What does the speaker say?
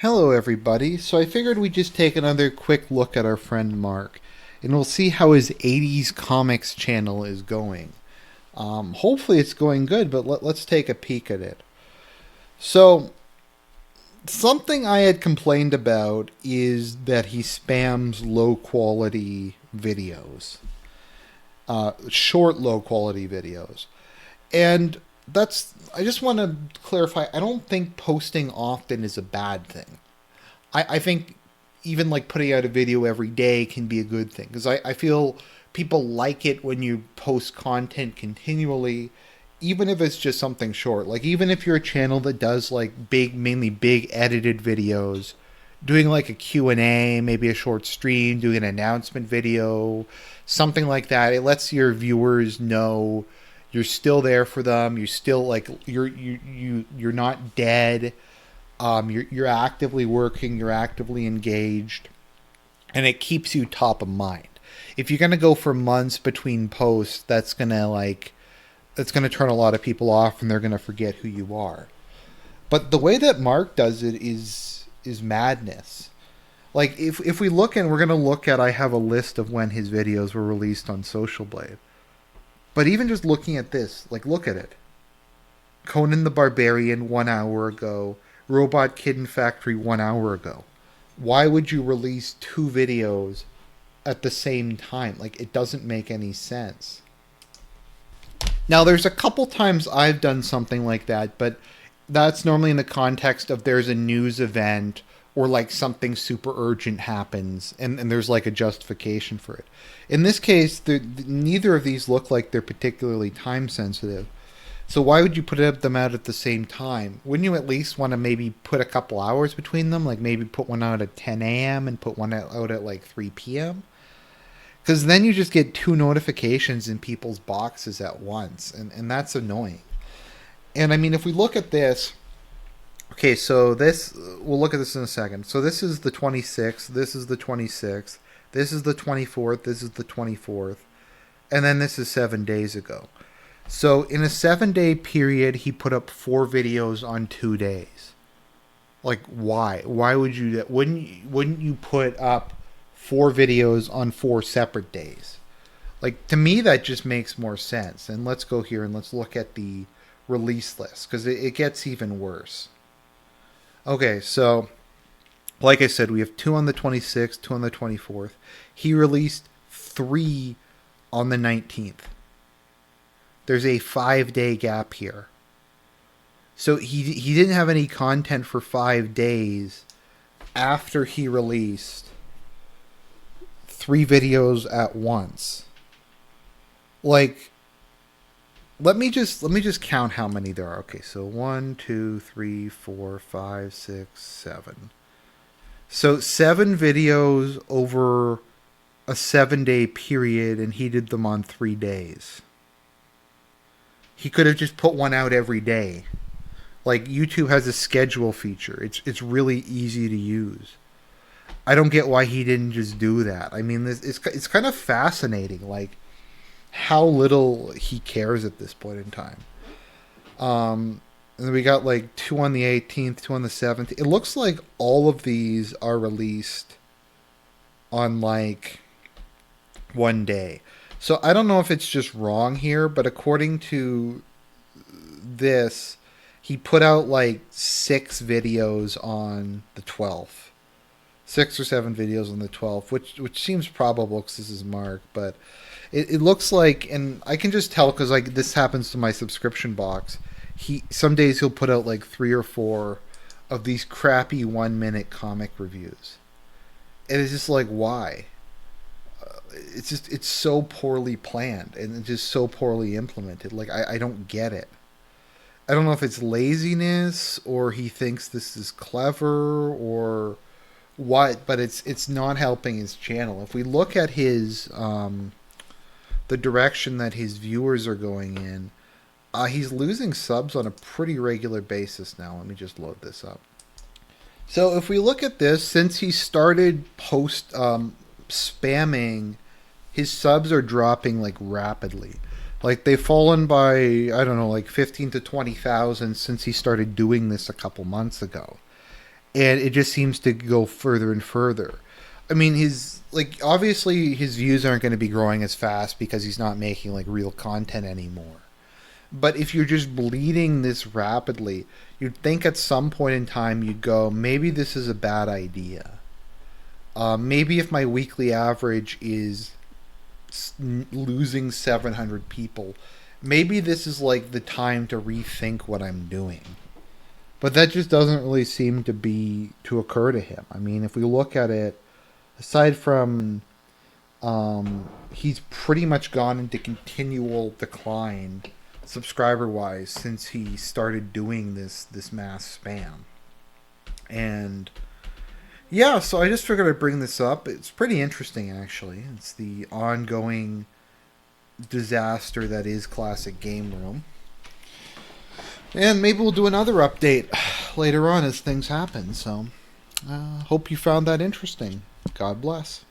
Hello, everybody. So I figured we'd just take another quick look at our friend Mark, and we'll see how his 80s comics channel is going. Hopefully it's going good, but let's take a peek at it. So, something I had complained about is that he spams low quality videos, short low quality videos. And I just want to clarify, I don't think posting often is a bad thing. I think even like putting out a video every day can be a good thing because I feel people like it when you post content continually, even if it's just something short. Like even if you're a channel that does like mainly big edited videos, doing like a Q&A, maybe a short stream, doing an announcement video, something like that, it lets your viewers know you're still there for them. You're still like you're not dead. You're actively working. You're actively engaged, and it keeps you top of mind. If you're gonna go for months between posts, that's gonna turn a lot of people off, and they're gonna forget who you are. But the way that Mark does it is madness. Like if we look, and we're gonna look at, I have a list of when his videos were released on Social Blade. But even just looking at this, like look at it. Conan the Barbarian 1 hour ago. Robot Kitten Factory 1 hour ago. Why would you release two videos at the same time? Like it doesn't make any sense. Now there's a couple times I've done something like that, but that's normally in the context of there's a news event or like something super urgent happens and there's like a justification for it. In this case, neither of these look like they're particularly time sensitive. So why would you put them out at the same time? Wouldn't you at least want to maybe put a couple hours between them? Like maybe put one out at 10 a.m. and put one out at like 3 p.m.? Because then you just get two notifications in people's boxes at once. And that's annoying. And I mean, if we look at this, okay, so we'll look at this in a second. So this is the 26th, this is the 26th, this is the 24th, this is the 24th, and then this is 7 days ago. So in a 7 day period, he put up 4 videos on 2 days. Like why? Why would you do that? Wouldn't you put up 4 videos on 4 separate days? Like to me, that just makes more sense. And let's go here and let's look at the release list because it gets even worse. Okay, so like I said, we have 2 on the 26th, 2 on the 24th. He released 3 on the 19th. There's a 5 day gap here. So he didn't have any content for 5 days after he released 3 videos at once. Like, let me just count how many there are. Okay, so 1, 2, 3, 4, 5, 6, 7. So 7 videos over a 7 day period, and he did them on 3 days. He could have just put one out every day. Like YouTube has a schedule feature. It's really easy to use. I don't get why he didn't just do that. I mean, it's kind of fascinating, like how little he cares at this point in time. And then we got like 2 on the 18th, 2 on the 17th. It looks like all of these are released on like 1 day. So I don't know if it's just wrong here, but according to this, he put out like 6 videos on the 12th. 6 or 7 videos on the 12th, which seems probable because this is Mark, but it looks like, and I can just tell because like this happens to my subscription box. Some days he'll put out like 3 or 4 of these crappy 1 minute comic reviews. And it's just like, why? It's so poorly planned and just so poorly implemented. Like I don't get it. I don't know if it's laziness or he thinks this is clever or what, but it's not helping his channel. If we look at his the direction that his viewers are going in, he's losing subs on a pretty regular basis now. Let me just load this up. So if we look at this, since he started spamming, his subs are dropping like rapidly. Like they've fallen by, I don't know, like 15 to 20,000 since he started doing this a couple months ago. and it just seems to go further and further. I mean, obviously his views aren't going to be growing as fast because he's not making like real content anymore. But if you're just bleeding this rapidly, you'd think at some point in time you'd go, maybe this is a bad idea. Maybe if my weekly average is losing 700 people, maybe this is like the time to rethink what I'm doing. But that just doesn't really seem to occur to him. I mean, if we look at it, aside from he's pretty much gone into continual decline subscriber wise since he started doing this mass spam. And yeah, so I just figured I'd bring this up. It's pretty interesting, actually. It's the ongoing disaster that is Classic Game Room. And maybe we'll do another update later on as things happen. So, hope you found that interesting. God bless.